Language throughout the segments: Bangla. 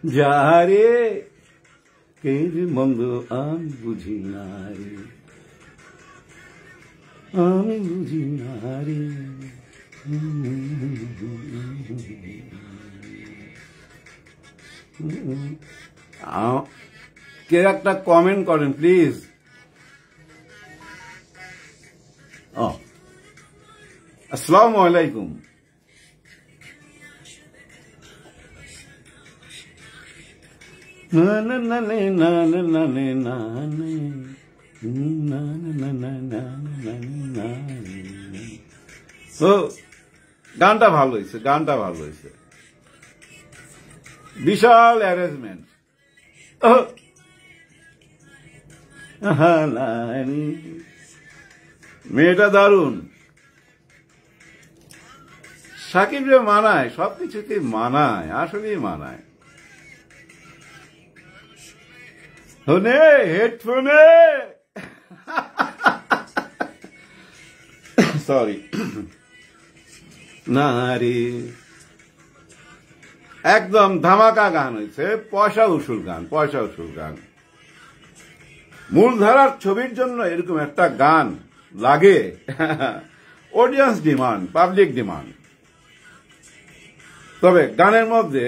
যারে কে মন্দ আমি বুঝি না রে, আমি বুঝি না রে। কে একটা কমেন্ট করেন প্লিজ। আসসালামু আলাইকুম। না না না না না না না না। গানটা ভালো হয়েছে, গানটা ভালো হয়েছে, বিশাল অ্যারেঞ্জমেন্ট। মেয়েটা দারুণ। সাকিব যে মানায়, সবকিছুতে মানায়, আসলেই মানায়। শুনে হেডফোনে সরি না রে, একদম ধামাকা গান হয়েছে, পয়সা উসুল গান, পয়সা উসুল গান। মূলধারার ছবির জন্য এরকম একটা গান লাগে, অডিয়েন্স ডিমান্ড, পাবলিক ডিমান্ড। তবে গানের মধ্যে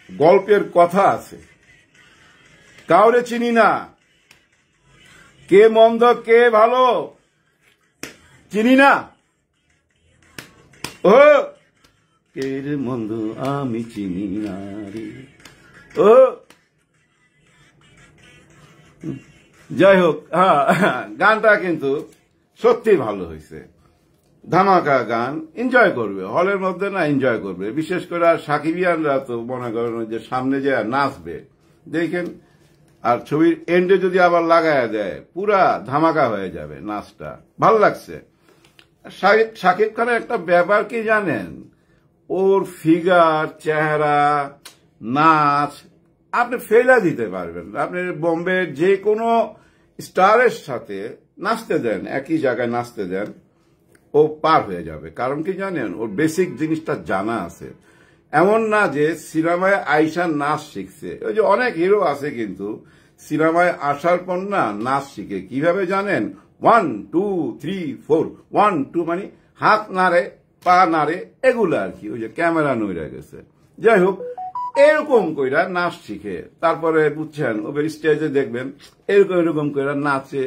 গল্পের কথা আছে। কাউরে চিনি না, কে মন্দ কে ভালো চিনি না। ও কে মন্দ আমি চিনি না রে। ও যাই হোক, হ্যাঁ, গানটা কিন্তু সত্যি ভালো হয়েছে, ধামাকা গান। এনজয় করবে, হলের মধ্যে না এনজয় করবে। বিশেষ করে আর সাকিবিয়ানরা তো মনে করেন যে সামনে যে নাচবে দেখেন, আর ছবির এন্ডে যদি আবার লাগায় দেয় পুরা ধামাকা হয়ে যাবে নাচটা। ভালো লাগছে। শাকিব খানের একটা ব্যাপার কি জানেন, ওর ফিগার, চেহারা, নাচ আপনি ফেলা দিতে পারবেন। আপনি বোম্বের যে কোনো স্টারের সাথে নাচতে দেন, একই জায়গায় নাচতে দেন, ও পার হয়ে যাবে। কারণ কি জানেন, ওর বেসিক জিনিসটা জানা আছে। এমন না যে সিনেমায় আইসা নাচ শিখছে। ওই যে অনেক হিরো আছে কিন্তু সিনেমায় আসার পর না নাচ শিখে। কিভাবে জানেন? 1 2 3 4, 1 2 মানে হাত নাড়ে, পা নাড়ে, এগুলো আর কি। ওই যে ক্যামেরা নইরা গেছে। যাই হোক, এরকম কইরা নাচ শিখে তারপরে বুঝছেন ওদের স্টেজে দেখবেন এরকম এরকম কইরা নাচে,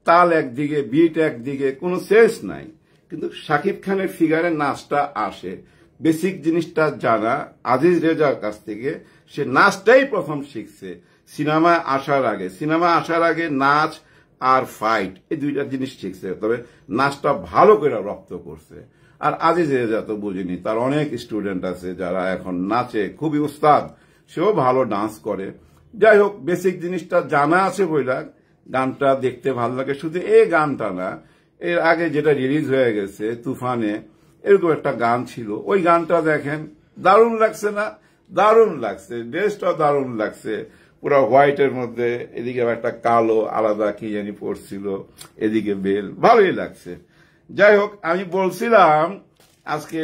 তাল একদিকে, বিট একদিকে, কোনো সেন্স নাই। কিন্তু শাকিব খানের ফিগারে নাচটা আসে, বেসিক জিনিসটা জানা। আজিজ রেজার কাছ থেকে সে নাচটাই প্রথম শিখছে সিনেমায় আসার আগে। সিনেমা আসার আগে নাচ আর ফাইট, এই দুইটা জিনিস শিখছে। তবে নাচটা ভালো করে রপ্ত করছে। আর আজিজ রেজা তো বুঝিনি, তার অনেক স্টুডেন্ট আছে যারা এখন নাচে, খুবই উস্তাদ, সেও ভালো ডান্স করে। যাই হোক, বেসিক জিনিসটা জানা আছে বইলা গানটা দেখতে ভালো লাগে। শুধু এই গানটা না, এর আগে যেটা রিলিজ হয়ে গেছে তুফানে, এরকম একটা গান ছিল, ওই গানটা দেখেন, দারুণ লাগছে না? দারুণ লাগছে, ড্রেসটাও দারুণ লাগছে, পুরো হোয়াইটের মধ্যে, এদিকে একটা কালো আলাদা কি জানি পড়ছিল, এদিকে বেল, ভালোই লাগছে। যাই হোক, আমি বলছিলাম আজকে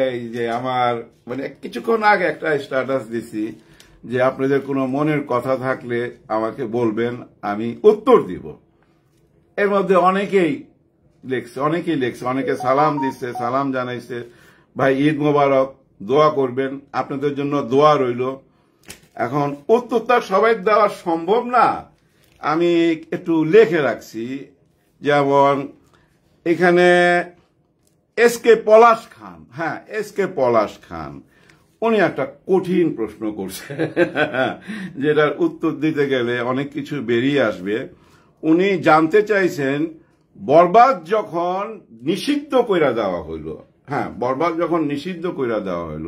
এই যে আমার মানে কিছুক্ষণ আগে একটা স্ট্যাটাস দিছি যে আপনাদের কোনো মনের কথা থাকলে আমাকে বলবেন, আমি উত্তর দিব। এর মধ্যে অনেকেই লেখছে, অনেকে সালাম দিচ্ছে, সালাম জানাইছে, ভাই ঈদ মোবারক, দোয়া করবেন, আপনাদের জন্য দোয়া রইল। এখন উত্তরটা সবাই দেওয়া সম্ভব না, আমি একটু লিখে রাখছি। যেমন এখানে এসকে পলাশ খান, হ্যাঁ এসকে পলাশ খান, উনি একটা কঠিন প্রশ্ন করছে যেটার উত্তর দিতে গেলে অনেক কিছু বেরিয়ে আসবে। উনি জানতে চাইছেন বরবাদ যখন নিষিদ্ধ কইরা দেওয়া হইল, হ্যাঁ বরবাদ যখন নিষিদ্ধ কইরা দেওয়া হইল,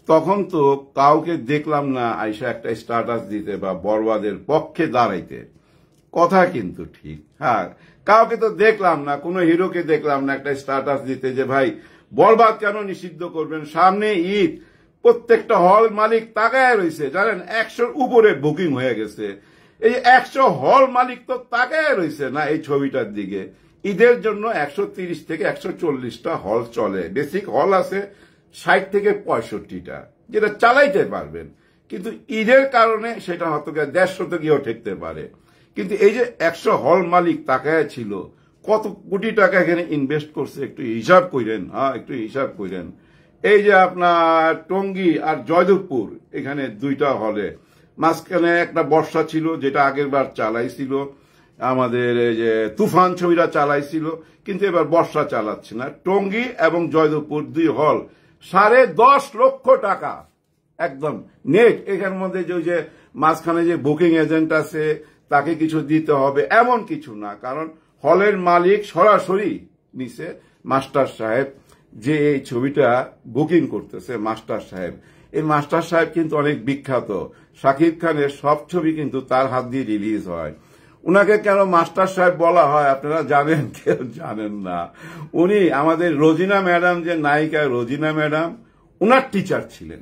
তখন তো কাউকে দেখলাম না আইসা একটা স্ট্যাটাস দিতে বা বরবাদের পক্ষে দাঁড়াইতে। কথা কিন্তু ঠিক, হ্যাঁ কাউকে তো দেখলাম না, কোনো হিরোকে দেখলাম না একটা স্ট্যাটাস দিতে যে ভাই বরবাদ কেন নিষিদ্ধ করবেন, সামনে ঈদ। প্রত্যেকটা হল মালিক তাকায় রয়েছে, জানেন 100-র উপরে বুকিং হয়ে গেছে। এই 100 হল মালিক তো তাকায় রয়েছে না এই ছবিটার দিকে। ঈদের জন্য 130 থেকে 140টা হল চলে, বেসিক হল আছে 60 থেকে 65টা, যেটা চালাইতে পারবেন। কিন্তু ঈদের কারণে সেটা হয়তো 150 গিয়েও ঠেকতে পারে। কিন্তু এই যে 100 হল মালিক তাকায় ছিল, কত কোটি টাকা এখানে ইনভেস্ট করছে একটু হিসাব করেন। হ্যাঁ, একটু হিসাব করেন। এই যে আপনার টঙ্গী আর জয়দেবপুর, এখানে 2টা হলে, মাঝখানে একটা বর্ষা ছিল যেটা আগের বার চালাইছিল আমাদের এই যে তুফান ছবিরা চালাইছিল, কিন্তু এবার বর্ষা চালাচ্ছে না। টঙ্গী এবং জয়দেবপুর 2 হল 10.5 লক্ষ টাকা একদম নেট। এখানের মধ্যে যে মাঝখানে যে বুকিং এজেন্ট আছে তাকে কিছু দিতে হবে এমন কিছু না, কারণ হলের মালিক সরাসরি নিচে মাস্টার সাহেব, যে এই ছবিটা বুকিং করতেছে মাস্টার সাহেব। এই মাস্টার সাহেব কিন্তু অনেক বিখ্যাত। শাকিব খানের সব ছবি কিন্তু তার হাত দিয়ে রিলিজ হয়। উনাকে কেন মাস্টার সাহেব বলা হয় আপনারা জানেন? কেউ জানেন না। উনি আমাদের রোজিনা ম্যাডাম, যে নায়িকা রোজিনা ম্যাডাম, উনার টিচার ছিলেন।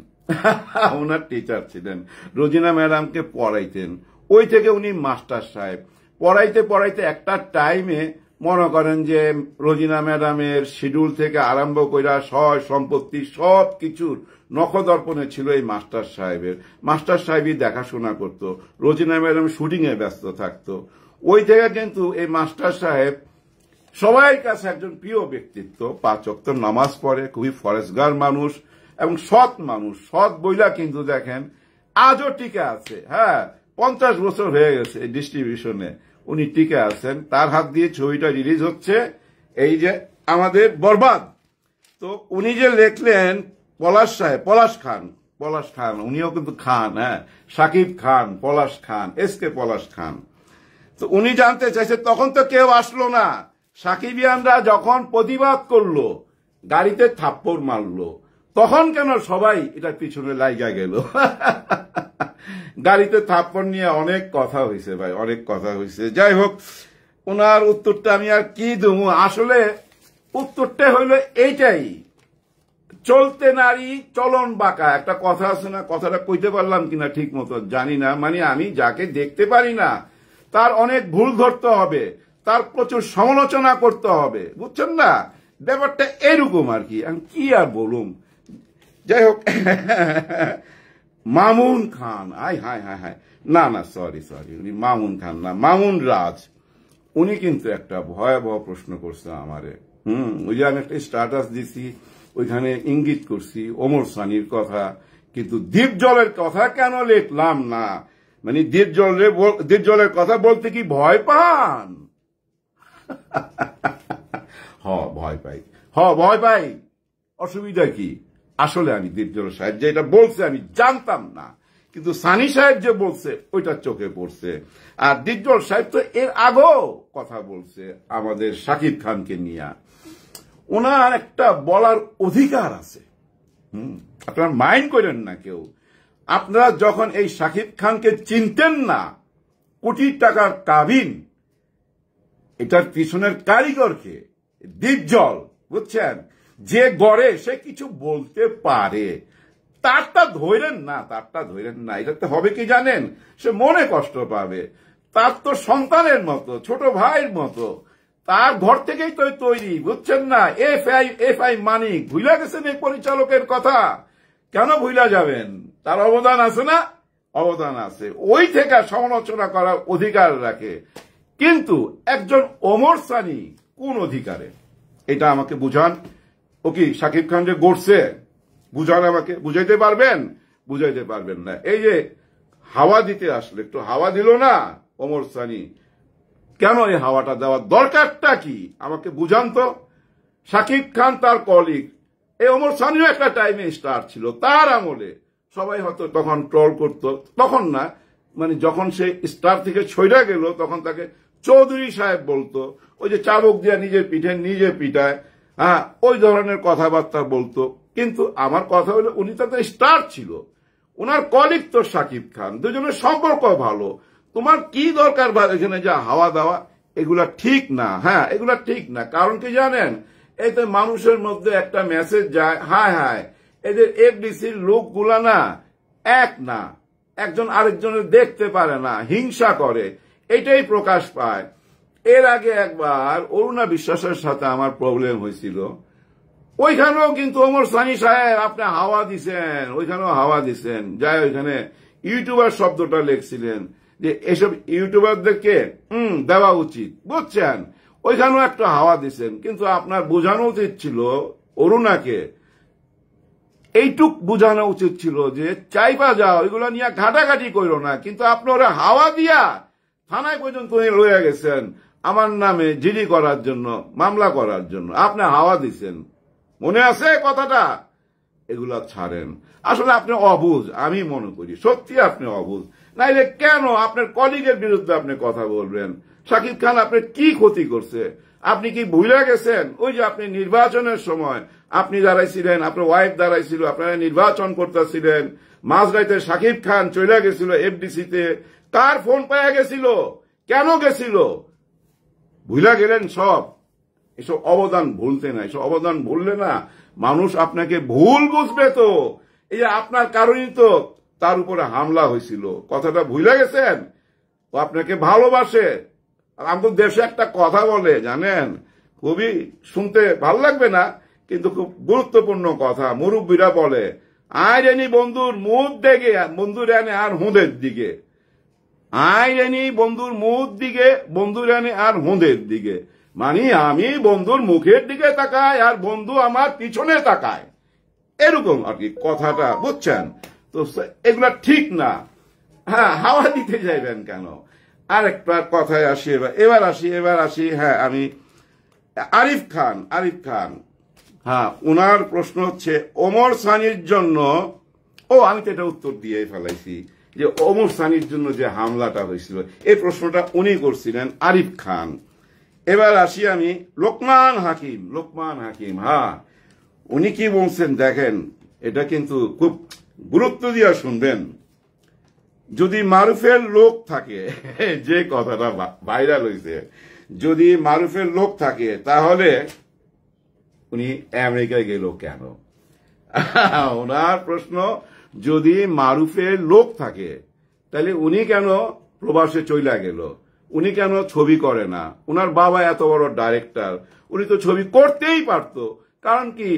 উনার টিচার ছিলেন, রোজিনা ম্যাডামকে পড়াইতেন, ওই থেকে উনি মাস্টার সাহেব। পড়াইতে পড়াইতে একটা টাইমে মনে করেন যে রোজিনা ম্যাডামের শিডিউল থেকে আরম্ভ কইরা সয় সম্পত্তি সব কিছুর নখদর্পণে ছিল এই মাস্টার সাহেবের। মাস্টার সাহেবই দেখাশোনা করত, রোজিনা ম্যাডাম শুটিং এ ব্যস্ত থাকতো। ওই থেকে কিন্তু এই মাস্টার সাহেব সবাই কাছে একজন প্রিয় ব্যক্তিত্ব। 5 ওয়াক্ত নামাজ পড়ে, খুবই ফরেজগার মানুষ এবং সৎ মানুষ। সৎ বইলা কিন্তু দেখেন আজও টিকে আছে। হ্যাঁ, 50 বছর হয়ে গেছে ডিস্ট্রিবিউশনে উনি টিকে আছেন। তার হাত দিয়ে ছবিটা রিলিজ হচ্ছে, এই যে আমাদের বরবাদ। তো উনি যে লেখলেন পলাশ সাহেব, পলাশ খান, উনিও কিন্তু খান। হ্যাঁ, শাকিব খান, পলাশ খান, এসকে পলাশ খান। তো উনি জানতে চাইছে, তখন তো কেউ আসলো না। সাকিবিয়ানরা যখন প্রতিবাদ করলো, গাড়িতে থাপ্পড় মারলো, তখন কেন সবাই এটার পিছনে লাইগা গেল? গাড়িতে থাপ্পড় নিয়ে অনেক কথা হয়েছে ভাই, অনেক কথা হয়েছে। যাই হোক, ওনার উত্তরটা আমি আর কি দেবো, আসলে উত্তরটা হইলো এইটাই, চলতে নারী চলন বাঁকা। একটা কথা আছে না, কথাটা কইতে পারলাম কিনা ঠিক মতো জানি না। মানে আমি যাকে দেখতে পারি না তার অনেক ভুল ধরতে হবে, তার প্রচুর সমালোচনা করতে হবে, বুঝছেন না? ব্যাপারটা এরকম আর কি, আমি কি আর বলুম। যাই হোক, মামুন খান, হায় হায় হায় হায়, না না, সরি, উনি মামুন খান না, মামুন রাজ। উনি কিন্তু একটা ভয়াবহ প্রশ্ন করছে আমারে। ওই যে আমি একটা স্ট্যাটাস দিছি, ওইখানে ইঙ্গিত করছি ওমর সানির কথা, কিন্তু দীপজলের কথা কেন লিখলাম না? মানে দীপজলের কথা বলতে কি ভয় পান? ভয় পাই। অসুবিধা কি? আসলে আমি দীপজল সাহেব যে এটা বলছে আমি জানতাম না, কিন্তু সানি সাহেব যে বলছে ওইটা চোখে পড়ছে। আর দীপজল সাহেব তো এর আগেও কথা বলছে আমাদের শাকিব খানকে নিয়ে। ওনার একটা বলার অধিকার আছে। আপনারা মাইন্ড করেন না কেউ। আপনারা যখন এই শাকিব খানকে চিনতেন না, কোটি টাকার কাবিন, এটার পিছনের কারিগরকে দীপজল, বুঝছেন? যে গড়ে সে কিছু বলতে পারে, তারটা ধরেন না। এটাতে হবে কি জানেন? সে মনে কষ্ট পাবে। তার তো সন্তানের মতো, ছোট ভাইয়ের মতো, তার ঘর থেকেই তো তৈরি, বুঝছেন না? এফ আই মানিক, ভুলা গেছেন এই পরিচালকের কথা? কেন ভুলা যাবেন? তার অবদান আছে না? অবদান আছে। ওই থেকে সমালোচনা করার অধিকার রাখে। কিন্তু একজন ওমর সানি কোন অধিকারে? এটা আমাকে বুঝান। ও কি শাকিব খান যে গড়ছে, বুঝান আমাকে। বুঝাইতে পারবেন? বুঝাইতে পারবেন না। এই যে হাওয়া দিতে আসলে একটু হাওয়া দিল না ওমর সানি, কেন এই হাওয়াটা দেওয়ার দরকারটা কি আমাকে বুঝান তো। শাকিব খান তার কলিগ, এই ওমর সানিও একটা টাইমে স্টার ছিল, তার আমলে সবাই হয়তো তখন ট্রল করতো, তখন না, মানে যখন সে স্টার থেকে ছইড়া গেল তখন তাকে চৌধুরী সাহেব বলতো। ওই যে চাবুক দিয়া নিজের পিঠে নিজে পিঠায়, হ্যাঁ, ওই ধরনের কথাবার্তা বলতো। কিন্তু আমার কথা হলো উনি তাদের স্টার ছিল, ওনার কলিগ তো শাকিব খান, দুজনের সম্পর্ক ভালো। তোমার কি দরকার এখানে যা হাওয়া দেওয়া? এগুলা ঠিক না। হ্যাঁ, এগুলা ঠিক না। কারণ কি জানেন? এতে মানুষের মধ্যে একটা মেসেজ যায়, হায় এদের এফডিসির লোকগুলা না এক না, একজন আরেকজনের দেখতে পারে না, হিংসা করে, এটাই প্রকাশ পায়। এর আগে একবার অরুণা বিশ্বাসের সাথে আমার প্রবলেম হয়েছিল। ওইখানেও কিন্তু ওমর সানি সাহেব আপনি হাওয়া দিছেন, ওইখানেও হাওয়া দিছেন। যাই ওইখানে ইউটিউবার শব্দটা লিখছিলেন যে এসব ইউটিউবারদেরকে দেওয়া উচিত, বুঝছেন? ওইখানেও একটা হাওয়া দিছেন, কিন্তু আপনার বোঝানো উচিত ছিল অরুণাকে, এইটুক বোঝানো উচিত ছিল যে চাইপা যাও, এগুলো নিয়ে ঘাটাঘাটি করো না। কিন্তু আপনি ওরা হাওয়া দিয়া থানায় পর্যন্ত লইয়া গেছেন আমার নামে জিডি করার জন্য, মামলা করার জন্য। আপনি হাওয়া দিছেন, মনে আছে কথাটা? এগুলা ছাড়েন। আসলে আপনি অবুঝ, আমি মনে করি সত্যি আপনি অবুঝ। নাইলে কেন আপনার কলিগের বিরুদ্ধে আপনি কথা বলবেন? শাকিব খান আপনার কি ক্ষতি করছে? আপনি কি ভুলে গেছেন ওই যে আপনি নির্বাচনের সময় আপনি দাঁড়াইছিলেন, আপনার ওয়াইফ দাঁড়াইছিল, আপনারা নির্বাচন করতেছিলেন, মাঝরাইতে শাকিব খান চলে গেছিল এফডিসিতে, কার ফোন পাওয়া গেছিল, কেন গেছিল? ভুলে গেলেন সব? এসব অবদান ভুলতে না, এসব অবদান ভুললে না মানুষ আপনাকে ভুল বুঝবে। তো এই যে আপনার কারণেই তো তার উপরে হামলা হয়েছিল, কথাটা ভুলে গেছেন? ও আপনাকে ভালোবাসে। আমাদের দেশে একটা কথা বলে জানেন, খুবই শুনতে ভাল লাগবে না, কিন্তু খুব গুরুত্বপূর্ণ কথা। মুরব্বীরা বলে, আয় রেনি বন্ধুর মুখ দেখে বন্ধুর আনে আর হুঁদের দিকে, আয় রেনি বন্ধুর মুখ দিকে বন্ধুর আনে আর হুঁদের দিকে। মানে আমি বন্ধুর মুখের দিকে তাকাই আর বন্ধু আমার পিছনে তাকায়, এরকম আর কি কথাটা, বুঝছেন? তো এগুলা ঠিক না। হ্যাঁ, হাওয়া দিতে যাইবেন কেন? আরেকটা কথায় আসি, এবার আসি। হ্যাঁ, আমি আরিফ খান, হ্যাঁ, ওনার প্রশ্ন হচ্ছে ওমর সানির জন্য, আমি তো এটা উত্তর দিয়ে ফেলাইছি যে ওমর সানির জন্য যে হামলাটা হয়েছিল, এই প্রশ্নটা উনি করছিলেন, আরিফ খান। এবার আসি আমি লোকমান হাকিম। হ্যাঁ, উনি কি বলছেন দেখেন, এটা কিন্তু খুব গুরুত্ব দিয়ে শুনবেন। যদি মারুফের লোক থাকে, যে কথাটা ভাইরাল হয়েছে, যদি মারুফের লোক থাকে তাহলে উনি আমেরিকায় গেল কেন? ওনার প্রশ্ন, যদি মারুফের লোক থাকে তাহলে উনি কেন প্রবাসে চইলা গেল? উনি কেন ছবি করে না? উনার বাবা এত বড় ডাইরেক্টর, উনি তো ছবি করতেই পারত। কারণ কি,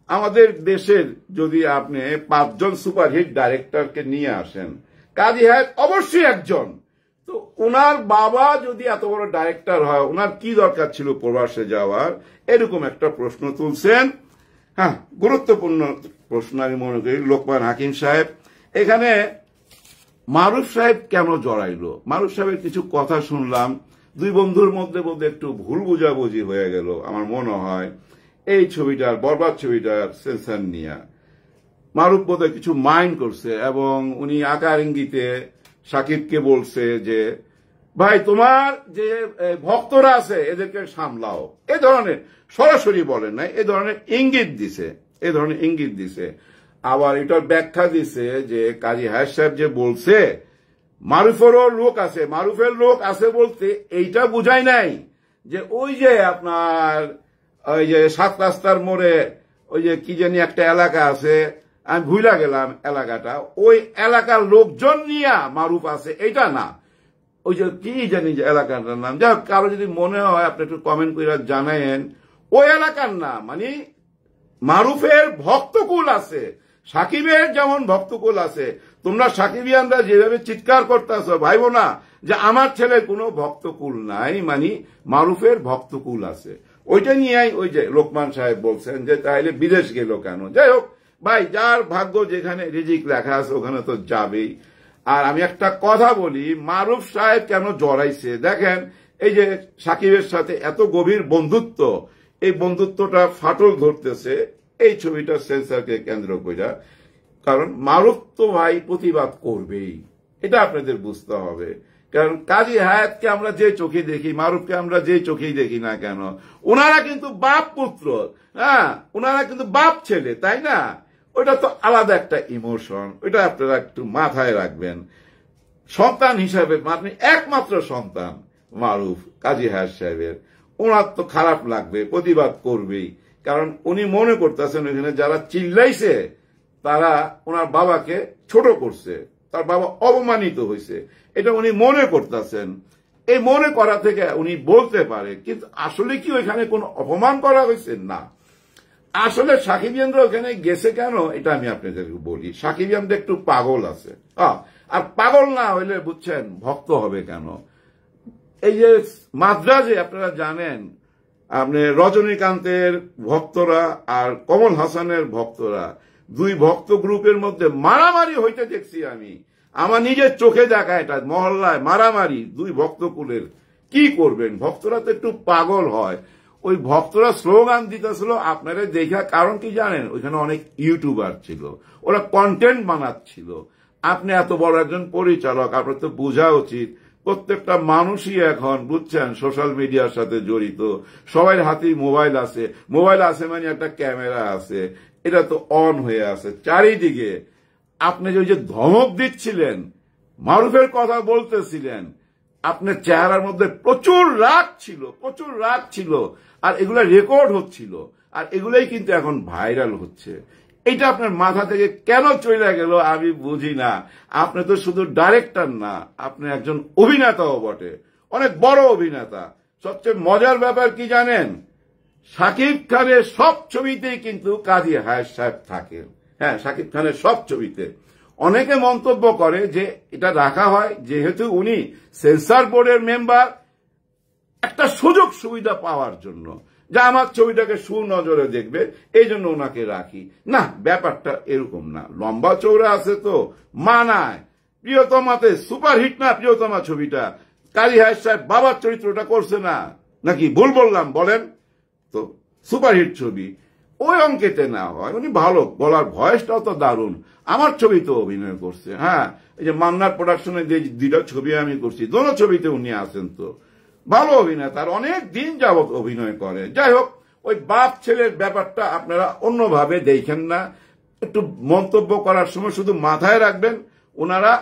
আমাদের দেশের যদি আপনি 5 জন সুপারহিট ডাইরেক্টরকে নিয়ে আসেন, কাজী হায়াৎ অবশ্যই একজন। তো উনার বাবা যদি এত বড় ডাইরেক্টর হয়, উনার কি দরকার ছিল প্রবাসে যাওয়ার? এরকম একটা প্রশ্ন তুলছেন। হ্যাঁ, গুরুত্বপূর্ণ প্রশ্ন আমি মনে করি। লোকমান হাকিম সাহেব, এখানে মারুফ সাহেব কেন জড়াইলো? মারুফ সাহেবের কিছু কথা শুনলাম, দুই বন্ধুর মধ্যে একটু ভুল বোঝাবুঝি হয়ে গেল আমার মনে হয়, এই ছবিটার, বরবাদ ছবিটার সেন্সার নিয়ে। মারুফ বোধহয় কিছু মাইন্ড করছে এবং উনি আকার ইঙ্গিতে শাকিবকে বলছে যে, ভাই তোমার যে ভক্তরা আছে এদেরকে সামলাও, এ ধরনের, সরাসরি বলেন না, এ ধরনের ইঙ্গিত দিছে। আবার এটার ব্যাখ্যা দিছে যে কাজী হায়াৎ সাহেব যে বলছে মারুফেরও লোক আছে, মারুফের লোক আছে বলতে এইটা বুঝায় নাই যে ওই যে আপনার ওই যে 7 রাস্তার মোড়ে ওই যে কি জানি একটা এলাকা আছে, আমি ভুলা গেলাম এলাকাটা, ওই এলাকার লোকজন নিয়ে মারুফ আছে, এইটা না। ওই যে কি জানি যে এলাকাটার নাম, যাই হোক, কারো যদি মনে হয় আপনি একটু কমেন্ট করে জানায়েন। ওই এলাকার না, মানে মারুফের ভক্তকুল আছে, সাকিবের যেমন ভক্তকুল আছে। তোমরা সাকিবিয়ানরা যেভাবে চিৎকার করতেছ ভাইব না যে আমার ছেলের কোনো ভক্তকুল নাই, মানে মারুফের ভক্তকুল আছে, ওইটা নিয়েই ওই যে লোকমান সাহেব বলছেন যে তাইলে বিদেশ গেল কেন? যাই হোক ভাই, যার ভাগ্য যেখানে রিজিক লেখা আছে ওখানে তো যাবেই। আর আমি একটা কথা বলি, মারুফ সাহেব কেন জড়াইছে দেখেন, এই যে সাকিবের সাথে এত গভীর বন্ধুত্ব, এই বন্ধুত্বটা ফাটল ধরতেছে এই ছবিটার সেন্সারকে কেন্দ্র করে। কারণ মারুফ তো ভাই প্রতিবাদ করবেই, এটা আপনাদের বুঝতে হবে। কারণ কাজী হায়াতকে আমরা যে চোখে দেখি, মারুফকে আমরা যে চোখেই দেখি না কেন, ওনারা কিন্তু বাপ পুত্র, হ্যাঁ, ওনারা কিন্তু বাপ ছেলে, তাই না? ওইটা তো আলাদা একটা ইমোশন, ওইটা আপনারা একটু মাথায় রাখবেন। সন্তান হিসাবে আপনি একমাত্র সন্তান মারুফ কাজী হায়াৎ সাহেবের, ওনার তো খারাপ লাগবে, প্রতিবাদ করবেই। কারণ উনি মনে করতেছেন ওইখানে যারা চিল্লাইছে তারা ওনার বাবাকে ছোট করছে, তার বাবা অপমানিত হয়েছে, এটা উনি মনে করতেছেন। এই মনে করা থেকে উনি বলতে পারে, কিন্তু আসলে কি ওইখানে কোনো অপমান করা হয়েছে? না। আসলে সাকিবিয়ানরা ওখানে গেছে কেন এটা আমি আপনাদেরকে বলি। সাকিবিয়ানরা একটু পাগল আছে, আর পাগল না হইলে বুঝছেন ভক্ত হবে কেন। এই যে মাদ্রাজে আপনারা জানেন, আপনি রজনীকান্তের ভক্তরা আর কমল হাসানের ভক্তরা, দুই ভক্ত গ্রুপের মধ্যে মারামারি হইতে দেখছি আমি, আমার নিজের চোখে দেখা। এটা মহল্লায় মারামারি দুই ভক্তকুলের। কি করবেন, ভক্তরা তো একটু পাগল হয়। ওই ভক্তরা স্লোগান দিতেছিল আপনারা দেখা, কারণ কি জানেন, ওইখানে অনেক ইউটিউবার ছিল, ওরা কন্টেন্ট বানাচ্ছিল। আপনি এত বড় একজন পরিচালক, আপনার তো বোঝা উচিত প্রত্যেকটা মানুষই এখন বুঝছেন সোশ্যাল মিডিয়ার সাথে জড়িত, সবাই হাতেই মোবাইল আছে। মোবাইল আছে মানে একটা ক্যামেরা আছে, এটা তো অন হয়ে আছে চারিদিকে। আপনি যে ধমক দিচ্ছিলেন, মারুফের কথা বলতেছিলেন, আপনার চেহারার মধ্যে প্রচুর রাগ ছিল, প্রচুর রাগ ছিল, আর এগুলা রেকর্ড হচ্ছিল, আর এগুলাই কিন্তু এখন ভাইরাল হচ্ছে। এটা আপনার মাথা থেকে কেন চলে গেল আমি বুঝি না। আপনি তো শুধু ডাইরেক্টর না, আপনি একজন অভিনেতাও বটে, অনেক বড় অভিনেতা। সবচেয়ে মজার ব্যাপার কি জানেন, শাকিব খানের সব ছবিতেই কিন্তু কাজী হায়াত সাহেব থাকেন। হ্যাঁ, শাকিব খানের সব ছবিতে। অনেকে মন্তব্য করে যে এটা রাখা হয় যেহেতু উনি সেন্সর বোর্ডের মেম্বার, একটা সুযোগ সুবিধা পাওয়ার জন্য, যা আমার ছবিটাকে সুনজরে দেখবে, এই জন্য ওনাকে রাখি। না, ব্যাপারটা এরকম না। লম্বা চৌড়া আছে তো মানায়। প্রিয়তমাতে সুপারহিট না প্রিয়তমা ছবিটা, কাজী হায়াত সাহেব বাবার চরিত্রটা করছে না, নাকি ভুল বললাম বলেন তো? সুপারহিট ছবি, ওই অঙ্কেতে না হয়। উনি ভালো, গলার ভয়েসটাও তো দারুণ। আমার ছবিতে অভিনয় করছে। হ্যাঁ, এই যে মান্নার প্রোডাকশনে যে দুইটা ছবি আমি করছি, দোনো ছবিতে উনি আছেন, তো ভালো অভিনেতা, অনেক দিন যাবত অভিনয় করে। যাই হোক, ওই বাপ ছেলের ব্যাপারটা আপনারা অন্যভাবে দেখেন না। একটু মন্তব্য করার সময় শুধু মাথায় রাখবেন ওনারা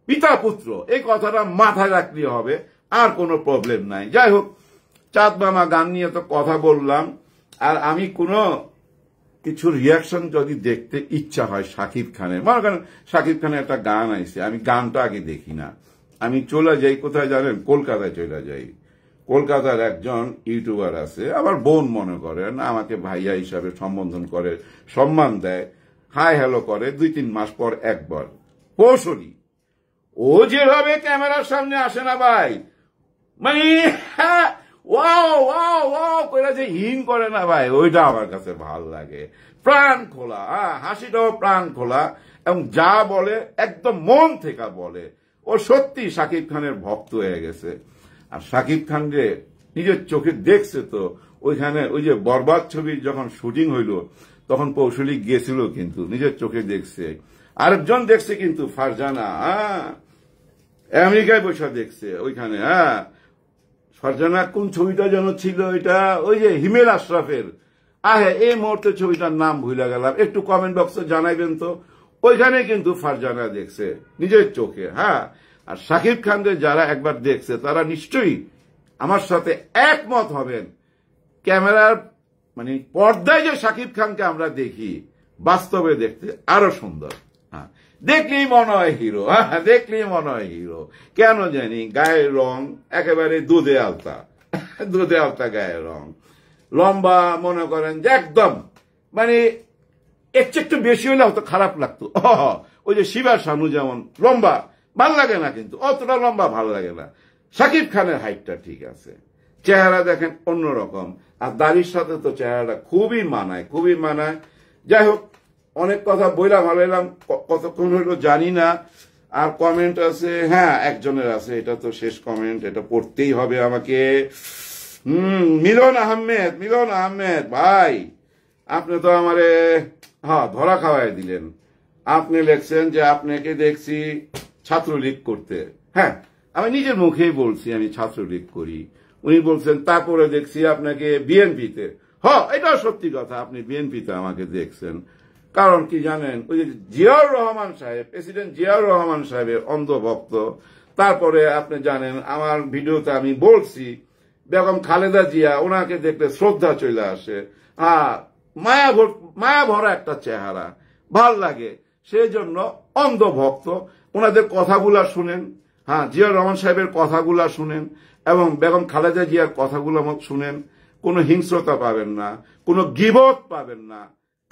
পিতা পুত্র, এই কথাটা মাথায় রাখলে হবে, আর কোনো প্রবলেম নাই। যাই হোক, চাঁদ মামা গান নিয়ে তো কথা বললাম, আর আমি কোনো কিছু রিয়াকশন যদি দেখতে ইচ্ছা হয় শাকিব খানের, মনে করেন শাকিব খানের একটা গান আইছে, আমি গানটা আগে দেখি না, আমি চলে যাই কোথায় জানেন, কলকাতায় চলে যাই। কলকাতার একজন ইউটিউবার আছে, আমার বোন মনে করেন, আমাকে ভাইয়া হিসাবে সম্বোধন করে, সম্মান দেয়, হাই হ্যালো করে 2-3 মাস পর একবার। কৌশলী ও যেভাবে ক্যামেরার সামনে আসে না ভাই, মানে ওয়াও ওয়াও ওয়াও করে যে হিং করে না ভাই, ওইটা আমার কাছে ভাল লাগে। প্রাণ খোলা, হাসিটাও প্রাণ খোলা, এবং যা বলে একদম মন থেকে বলে। ও সত্যি শাকিব খানের ভক্ত হয়ে গেছে। আর শাকিব খান যে নিজের চোখে দেখছে তো, ওইখানে ওই যে বরবাদ ছবির যখন শুটিং হইল তখন কৌশলী গিয়েছিল, কিন্তু নিজের চোখে দেখছে। আরেকজন দেখছে কিন্তু, ফারজানা, আমেরিকায় বসে দেখছে ওইখানে। ফারজানা কোন ছবিটা যেন ছিল, এটা ওই যে হিমেল আশরাফের, এই মুহূর্তে ছবিটার নাম ভুলে গেলাম, একটু কমেন্ট বক্সে জানাইবেন তো। ওইখানে কিন্তু ফারজানা দেখছে নিজের চোখে। হ্যাঁ, আর শাকিব খানদের যারা একবার দেখছে তারা নিশ্চয়ই আমার সাথে একমত হবেন, ক্যামেরার মানে পর্দায় যে শাকিব খানকে আমরা দেখি, বাস্তবে দেখতে আরো সুন্দর। হ্যাঁ, দেখলেই মনে হয় হিরো। হ্যাঁ, দেখলেই মনে হয় হিরো। কেন জানি গায়ের রং একেবারে দুধে আলতা, দুধে আলতা গায়ের রং, লম্বা মনে করেন যে একদম, মানে এর চেয়ে একটু বেশি হলে হয়তো খারাপ লাগতো। ওই যে শিবা শানু যেমন লম্বা, ভাল লাগে না, কিন্তু অতটা লম্বা ভাল লাগে না। শাকিব খানের হাইটটা ঠিক আছে, চেহারা দেখেন অন্যরকম, আর দাড়ির সাথে তো চেহারাটা খুবই মানায়, খুবই মানায়। যাই হোক, অনেক কথা বইলা ভালো এলাম, কতক্ষণ হইলো জানি না। আর কমেন্ট আছে, হ্যাঁ একজনের আছে, এটা তো শেষ কমেন্ট, এটা পড়তেই হবে আমাকে। মিলন আহমেদ, মিলন আহমেদ ভাই, আপনি তো আমারে ধরা খাওয়াই দিলেন। আপনি লিখছেন যে আপনাকে দেখছি ছাত্রলীগ করতে। হ্যাঁ, আমি নিজের মুখেই বলছি আমি ছাত্রলীগ করি। উনি বলছেন তারপরে দেখছি আপনাকে বিএনপিতে। এটাও সত্যি কথা, আপনি বিএনপিতে আমাকে দেখছেন। কারণ কি জানেন, ওই যে জিয়াউর রহমান সাহেব, প্রেসিডেন্ট জিয়াউর রহমান সাহেবের অন্ধভক্ত। তারপরে আপনি জানেন আমার ভিডিওতে আমি বলছি বেগম খালেদা জিয়া, ওনাকে দেখলে শ্রদ্ধা চলে আসে। মায়া ভরা একটা চেহারা, ভাল লাগে, সেই জন্য অন্ধভক্ত। ওনাদের কথাগুলা শুনেন, জিয়াউর রহমান সাহেবের কথাগুলা শুনেন, এবং বেগম খালেদা জিয়ার কথাগুলো শুনেন, কোনো হিংস্রতা পাবেন না, কোনো গীবত পাবেন না,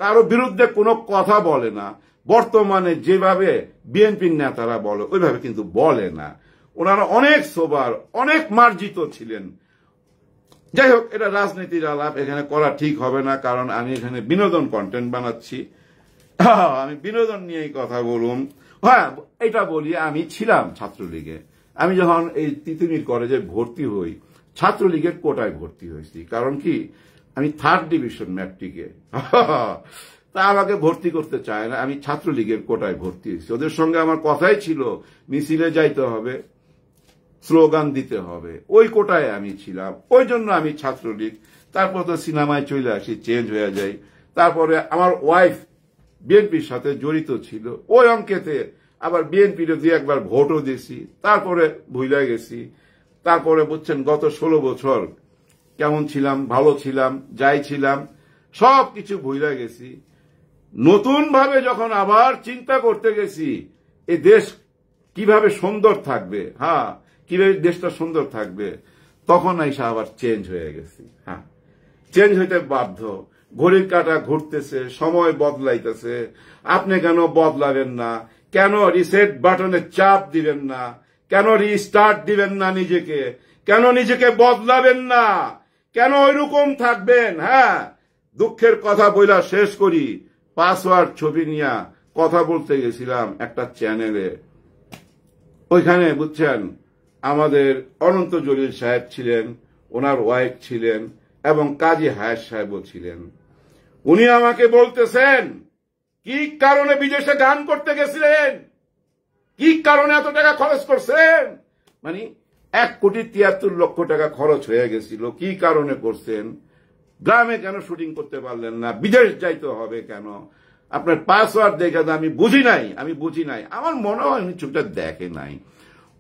কারো বিরুদ্ধে কোনো কথা বলে না। বর্তমানে যেভাবে বিএনপির নেতারা বলে ওইভাবে কিন্তু বলে না। ওনারা অনেক সোবার, অনেক মার্জিত ছিলেন। যাই হোক, এটা রাজনীতির আলাপ এখানে করা ঠিক হবে না, কারণ আমি এখানে বিনোদন কন্টেন্ট বানাচ্ছি। আমি বিনোদন নিয়েই কথা বলুন। হ্যাঁ, এটা বলি, আমি ছিলাম ছাত্রলীগে। আমি যখন এই তিতুমির কলেজে ভর্তি হই, ছাত্রলীগের কোটায় ভর্তি হয়েছি। কারণ কি, আমি 3rd ডিভিশন ম্যাট্রিকে। তা আমাকে ভর্তি করতে চায় না, আমি ছাত্রলীগের কোটায় ভর্তি হয়েছি। ওদের সঙ্গে আমার কথাই ছিল মিছিলে যাইতে হবে, স্লোগান দিতে হবে, ওই কোটায় আমি ছিলাম। ওই জন্য আমি ছাত্রলীগ। তারপর তো সিনেমায় চলে আসি, চেঞ্জ হয়ে যাই। তারপরে আমার ওয়াইফ বিএনপির সাথে জড়িত ছিল, ওই অঙ্কেতে আবার বিএনপির 2-1 ভোটও দিয়েছি। তারপরে ভুলে গেছি। তারপরে বুঝছেন, গত 16 বছর কেমন ছিলাম, ভালো ছিলাম, যাই ছিলাম, সবকিছু ভুলে গেছি। নতুন ভাবে যখন আবার চিন্তা করতে গেছি এই দেশ কিভাবে সুন্দর থাকবে, হ্যাঁ, কিভাবে দেশটা সুন্দর থাকবে, তখন আইসা আবার চেঞ্জ হয়ে গেছি। হ্যাঁ, চেঞ্জ হইতে বাধ্য। ঘড়ির কাঁটা ঘুরতেছে, সময় বদলাইতেছে। আপনি কেন বদলাবেন না? কেন রিসেট বাটনে চাপ দিবেন না? কেন রিস্টার্ট দিবেন না নিজেকে? কেন নিজেকে বদলাবেন না? কেন ওইরকম থাকবেন? হ্যাঁ, দুঃখের কথা বইলা শেষ করি। পাসওয়ার্ড ছবি নিয়ে কথা বলতে গেছিলাম একটা চ্যানেলে। ওইখানে বুঝছেন, আমাদের অনন্ত জলিল সাহেব ছিলেন, ওনার ওয়াইফ ছিলেন, এবং কাজী হায়াত সাহেবও ছিলেন। উনি আমাকে বলতেছেন, কি কারণে বিদেশে গান করতে গেছিলেন, কি কারণে এত টাকা খরচ করছেন? মানে 1,73,00,000 টাকা খরচ হয়ে গেছিল, কি কারণে করছেন? গ্রামে কেন শুটিং করতে পারলেন না? বিদেশ যাইতে হবে কেন? আপনার পাসওয়ার্ড দেখে আমি বুঝি নাই। আমার মনে হয় উনি চুপটা দেখে নাই।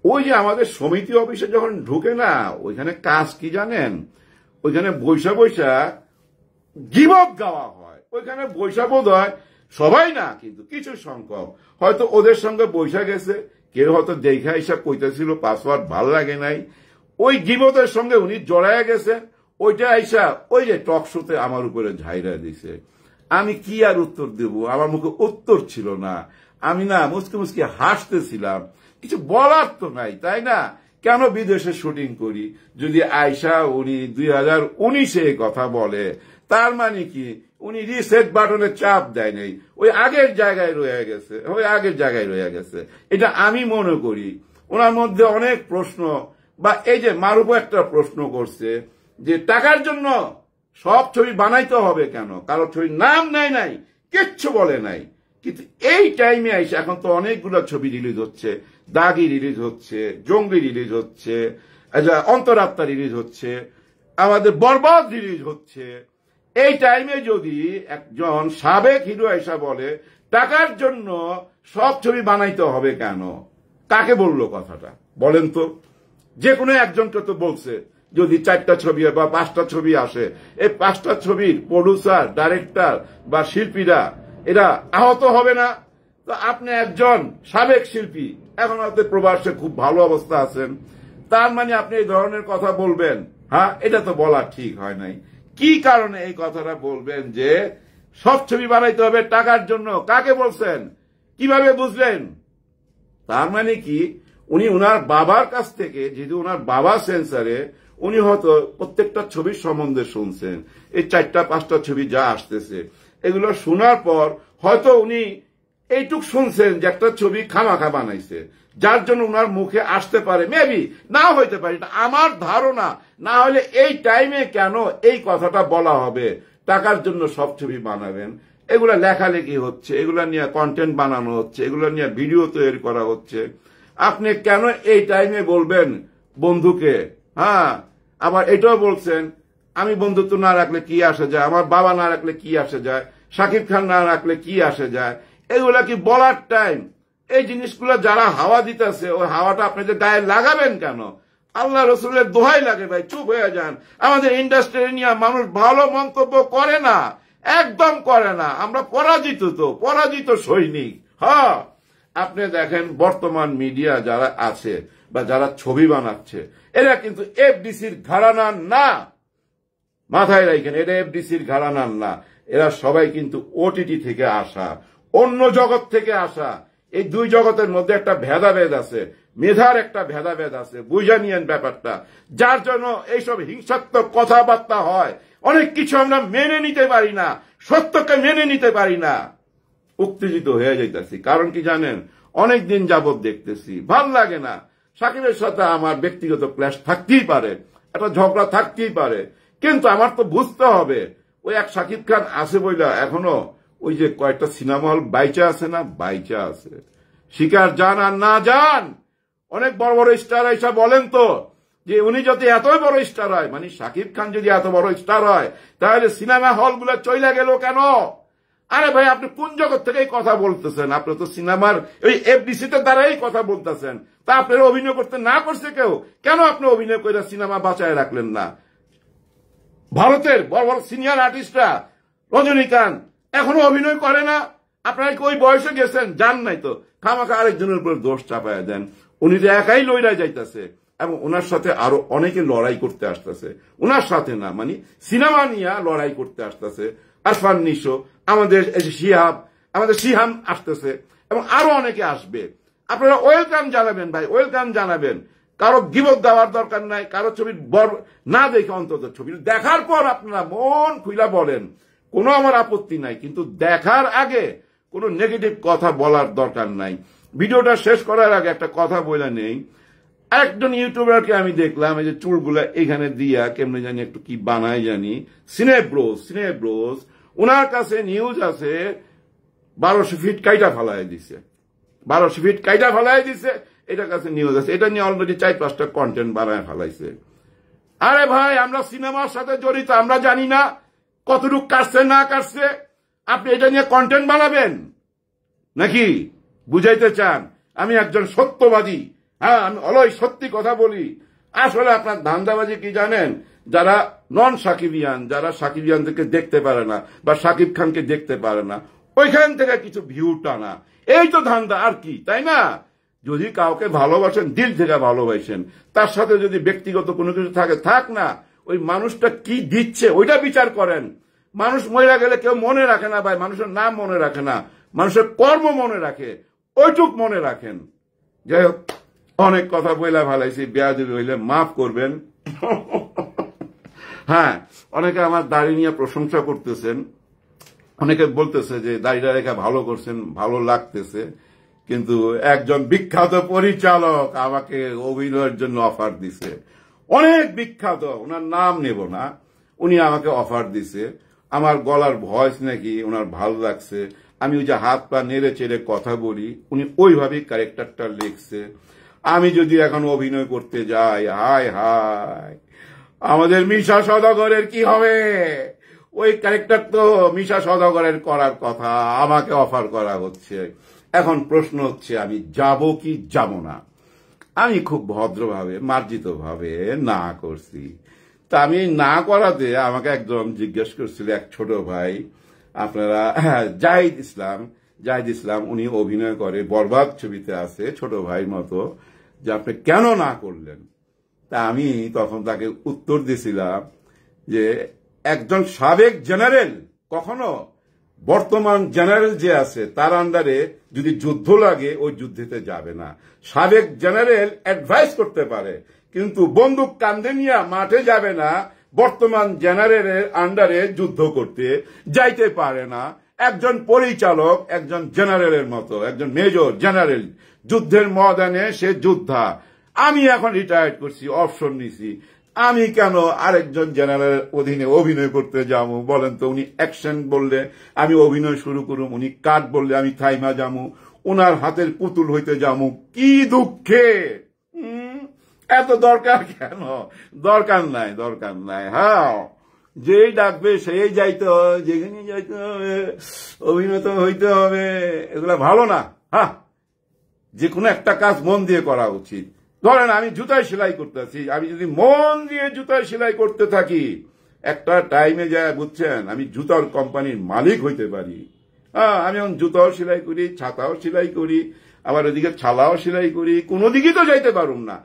ওই যে আমাদের সমিতি অফিসে যখন ঢুকে না, ওইখানে কাজ কি জানেন? ওইখানে বৈশা গীবত গাওয়া হয়। ওইখানে বৈশা বোধ হয় সবাই না, কিন্তু কিছু সংখ্যক হয়তো ওদের সঙ্গে বৈশা গেছে। কেউ হয়তো দেখা হিসাব কইতেছিল পাসওয়ার্ড ভাল লাগে নাই, ওই গীবতের সঙ্গে উনি জড়ায় গেছে। ওইটা আইসা ওই যে টক শোতে আমার উপরে ঝাইরা দিছে। আমি কি আর উত্তর দেব? আমার মুখে উত্তর ছিল না। আমি না মুচকি হাসতেছিলাম। কিছু বলার তো নাই, তাই না? কেন বিদেশে শুটিং করি? যদি আয়সা উনি 2019-এ কথা বলে, তার মানে কি উনি রিসেট বাটনে চাপ দেয় নাই, ওই আগের জায়গায় রয়ে গেছে। এটা আমি মনে করি। ওনার মধ্যে অনেক প্রশ্ন, বা এই যে মারুফ একটা প্রশ্ন করছে যে টাকার জন্য সব ছবি বানাইতে হবে কেন? কারো ছবি নাম নেয় নাই, কিচ্ছু বলে নাই। কিন্তু এই টাইমে আইসে এখন তো অনেকগুলো ছবি রিলিজ হচ্ছে, দাগি রিলিজ হচ্ছে, জঙ্গলি রিলিজ হচ্ছে, অন্তরাত্মা রিলিজ হচ্ছে, আমাদের বরবাদ রিলিজ হচ্ছে। এই টাইমে যদি একজন সাবেক হিরো আইসা বলে টাকার জন্য সব ছবি বানাইতে হবে কেন, কাকে বললো কথাটা বলেন তো? যে কোনো একজনকে তো বলছে। যদি 4টা ছবি বা 5টা ছবি আসে, এই 5টা ছবির প্রডিউসার, ডাইরেক্টর বা শিল্পীরা এরা আহত হবে না? তো আপনি একজন সাবেক শিল্পী, এখন আপনি প্রবাসে খুব ভালো অবস্থা আছেন, তার মানে আপনি এই ধরনের কথা বলবেন? হ্যাঁ, এটা তো বলা ঠিক হয় নাই। কি কারণে এই কথাটা বলবেন যে সব ছবি বানাইতে হবে টাকার জন্য? কাকে বলছেন? কিভাবে বুঝলেন? তার মানে কি উনি ওনার বাবার কাছ থেকে, যেহেতু ওনার বাবা সেন্সারে, উনি হয়তো প্রত্যেকটা ছবির সম্বন্ধে শুনছেন। এই 4টা-5টা ছবি যা আসতেছে, এগুলো শোনার পর হয়তো উনি এইটুক শুনছেন যে একটা ছবি খামাখা বানাইছে, যার জন্য উনার মুখে আসতে পারে, মেবি না হইতে পারে, এটা আমার ধারণা। না হলে এই টাইমে কেন এই কথাটা বলা হবে টাকার জন্য সব ছবি বানাবেন? এগুলা লেখালেখি হচ্ছে, এগুলা নিয়ে কন্টেন্ট বানানো হচ্ছে, এগুলা নিয়ে ভিডিও তৈরি করা হচ্ছে। আপনি কেন এই টাইমে বলবেন বন্ধুকে? হ্যাঁ, আবার এটাও বলছেন আমি বন্ধুত্ব না রাখলে কি আসে যায়, আমার বাবা না রাখলে কি আসে যায়, শাকিব খান না রাখলে কি আসে যায়? এগুলা কি বলার টাইম? এই জিনিসগুলো যারা হাওয়া দিতেছে, ওই হাওয়াটা আপনি যে গায়ে লাগাবেন কেন? আল্লাহ রসুলের দোহাই লাগে ভাই, চুপ হয়ে যান। আমাদের ইন্ডাস্ট্রি নিয়ে মানুষ ভালো মন্তব্য করে না, একদম করে না। আমরা পরাজিত সৈনিক। হ্যাঁ, আপনি দেখেন বর্তমান মিডিয়া যারা আছে বা যারা ছবি বানাচ্ছে, এরা কিন্তু এফডিসির ঘরানা না। মাথায় রাখেন, এটা এফডিসির ঘরানার না, এরা সবাই কিন্তু ওটিটি থেকে আসা, অন্য জগৎ থেকে আসা। এই দুই জগতের মধ্যে একটা ভেদাভেদ আছে, মেধার একটা ভেদাভেদ আছে, বুঝা নিয়েন ব্যাপারটা। যার জন্য এইসব হিংসাত্মক কথাবার্তা হয়, অনেক কিছু আমরা মেনে নিতে পারি না, সত্যকে মেনে নিতে পারি না, উত্তেজিত হয়ে যাইতেছি। কারণ কি জানেন, অনেক দিন যাবৎ দেখতেছি, ভাল লাগে না। সাকিবের সাথে আমার ব্যক্তিগত ক্ল্যাশ থাকতেই পারে, একটা ঝগড়া থাকতেই পারে, কিন্তু আমার তো বুঝতে হবে ওই এক সাকিব খান আছে বইলা এখনো ওই যে কয়েকটা সিনেমা হল বাইচা আছে না, বাইচা আছে। শিকার যান আর না যান, অনেক বড় বড় স্টার এসে বলেন তো যে উনি যদি এত বড় স্টার হয়, মানে সাকিব খান যদি এত বড় স্টার হয়, তাহলে সিনেমা হলগুলো চইলা গেল কেন? আরে ভাই, আপনি কোন জগৎ থেকে এই কথা বলতেছেন? আপনি তো সিনেমার ওই এফডিসিতে দ্বারাই কথা বলতেছেন। তা আপনারা অভিনয় করতে না করছে কেউ, কেন আপনি অভিনয় করে সিনেমা বাঁচায় রাখলেন না? ভারতের বড় বড় সিনিয়র আর্টিস্টরা, রজনীকান্ত এখনো অভিনয় করে না? আপনারা কি ওই বয়সে গেছেন? যান নাই তো, খামাখা আরেকজনের উপর দোষ চাপায় দেন। উনি যে একাই লড়াই যাইতেছে এবং ওনার সাথে আরো অনেকে লড়াই করতে আসতেছে, ওনার সাথে না, মানে সিনেমা নিয়ে লড়াই করতে আসতেছে। আরফান নিশো, আমাদের সিহাম আসতেছে এবং আরো অনেকে আসবে। আপনারা ওয়েলকাম জানাবেন ভাই, ওয়েলকাম জানাবেন। কারো গিবত দেওয়ার দরকার নাই, কারো ছবির না দেখে অন্তত ছবি দেখার পর আপনারা মন খুইলা বলেন, কোনো আমার আপত্তি নাই, কিন্তু দেখার আগে কোনো নেগেটিভ কথা বলার দরকার নাই। ভিডিওটা শেষ করার আগে একটা কথা বলে নেই। একজন ইউটিউবারকে আমি দেখলাম, এই যে চুলগুলা এখানে দিয়া কেমনে জানি একটু কি বানায় জানি, সিনেব্রোস, ওনার কাছে নিউজ আছে 1200 ফিট কাইটা ফেলায় দিছে, 1200 ফিট কাইটা ফেলায় দিছে, এটার কাছে নিউজ আছে। এটা নিয়ে অলরেডি 4-5টা কন্টেন্ট বানায় ফেলাইছে। আরে ভাই, আমরা সিনেমার সাথে জড়িত, আমরা জানি না কতটুকু কাটছে না কাটছে? আপনি এটা নিয়ে কন্টেন্ট বানাবেন নাকি? বুঝাইতে চান আমি একজন সত্যবাদী? হ্যাঁ, আমি অলয় সত্যি কথা বলি। আসলে আপনার ধান্দাবাজি কি জানেন? যারা নন সাকিবিয়ান, যারা সাকিবিয়ানদেরকে দেখতে পারে না বা সাকিব খানকে দেখতে পারে না, ওইখান থেকে কিছু ভিউ টানা, এই তো ধান্দা, আর কি, তাই না? যদি কাউকে ভালোবাসেন, দিল থেকে ভালোবাসেন, তার সাথে যদি ব্যক্তিগত কোনো কিছু থাকে, থাক না, ওই মানুষটা কি দিচ্ছে ওইটা বিচার করেন। মানুষ মরে গেলে কেউ মনে রাখে না ভাই, মানুষের নাম মনে রাখে না, মানুষের কর্ম মনে রাখে, ওইটুক মনে রাখেন। যাই হোক, অনেক কথা বইলা ভালাইছি, বেয়াদবি হইলে মাফ করবেন। হ্যাঁ, অনেকে আমার দাড়ি নিয়ে প্রশংসা করতেছেন, অনেকে বলতেছে যে দাড়িটা রেখা ভালো করছেন, ভালো লাগতেছে, কিন্তু একজন বিখ্যাত পরিচালক আমাকে অভিনয়ের জন্য অফার দিছে, অনেক বিখ্যাত, ওনার নাম নেব না, উনি আমাকে অফার দিছে। আমার গলার ভয়েস নাকি ওনার ভালো লাগছে, আমি ওই যে হাত পা নেড়ে চেড়ে কথা বলি, উনি ওইভাবেই ক্যারেক্টারটা লিখছে। আমি যদি এখন অভিনয় করতে যাই, হায় হায়, আমাদের মিশা সওদাগরের কি হবে? ওই ক্যারেক্টার তো মিশা সওদাগরের করার কথা, আমাকে অফার করা হচ্ছে। এখন প্রশ্ন হচ্ছে আমি যাব কি যাব না? আমি খুব ভদ্রভাবে, মার্জিতভাবে না করছি। তা আমি না করাতে আমাকে একদম জিজ্ঞেস করছিল এক ছোট ভাই, আপনারা জাহিদ ইসলাম, উনি অভিনয় করে, বরবাদ ছবিতে আছে, ছোট ভাই মতো, যে আপনি কেন না করলেন? তা আমি তখন তাকে উত্তর দিয়েছিলাম যে একজন সাবেক জেনারেল কখনো বর্তমান জেনারেল যে আছে তার আন্ডারে যদি যুদ্ধ লাগে ওই যুদ্ধেতে যাবে না। সাবেক জেনারেল অ্যাডভাইস করতে পারে, কিন্তু বন্দুক কাঁধে নিয়ে মাঠে যাবে না, বর্তমান জেনারেলের আন্ডারে যুদ্ধ করতে যাইতে পারে না। একজন পরিচালক একজন জেনারেলের মতো, একজন মেজর জেনারেল, যুদ্ধের ময়দানে সে যোদ্ধা। আমি এখন রিটায়ার্ড করছি, অপশন নিছি, আমি কেন আরেকজন জেনারেলের অধীনে অভিনয় করতে যাবো বলেন তো? উনি অ্যাকশন বললে আমি অভিনয় শুরু করুম, উনি কাট বললে আমি থাইমা যামু, ওনার হাতের পুতুল হইতে যামু। কি দুঃখে! এত দরকার কেন? দরকার নাই। হ্যাঁ, যেই ডাকবে সেই যাইতে হবে, যেখানে যাইতে হবে, অভিনয় হইতে হবে, এগুলা ভালো না। হ্যাঁ, যে কোনো একটা কাজ মন দিয়ে করা উচিত। ধরেন আমি জুতায় সেলাই করতেছি, আমি যদি মন দিয়ে জুতায় সেলাই করতে থাকি, একটা টাইমে যায়, বুঝছেন, আমি জুতার কোম্পানির মালিক হইতে পারি। হ্যাঁ, আমি এখন জুতাও সেলাই করি, ছাতাও সেলাই করি, আবার ওদিকে ছালাও সেলাই করি, কোনো দিকে তো যাইতে পারুম না।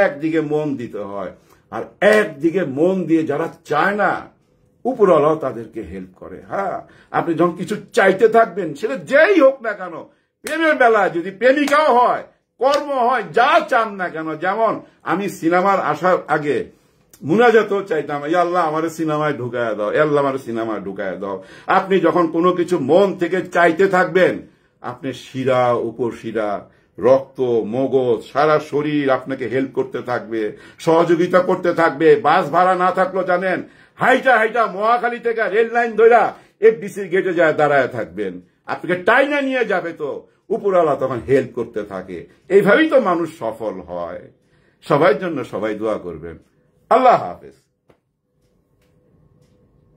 একদিকে মন দিতে হয়, আর একদিকে মন দিয়ে যারা চায় না উপরওয়ালাও তাদেরকে হেল্প করে। হ্যাঁ, আপনি যখন কিছু চাইতে থাকবেন, সেটা যেই হোক না কেন, প্রেমের বেলায় যদি প্রেমিকাও হয়, কর্ম হয়, যা চান না কেন। যেমন আমি সিনেমার আসার আগে মুনাজাতও চাইতাম, ইয়া আল্লাহ আমার সিনেমায় ঢুকায় দাও, আল্লাহ আমার সিনেমায় ঢুকায় দাও। আপনি যখন কোনো কিছু মন থেকে চাইতে থাকবেন, আপনি শিরা, উপশিরা, রক্ত, মগজ, সারা শরীর আপনাকে হেল্প করতে থাকবে, সহযোগিতা করতে থাকবে। বাস ভাড়া না থাকলেও জানেন, হাইটা হাইটা মহাখালী থেকে রেল লাইন ধরা এফডিসির গেটে যায় দাঁড়ায় থাকবেন, আপনাকে টাইনা নিয়ে যাবে। তো উপরওয়ালা তখন হেল্প করতে থাকে। এইভাবেই তো মানুষ সফল হয়। সবার জন্য সবাই দোয়া করবেন। আল্লাহ হাফেজ।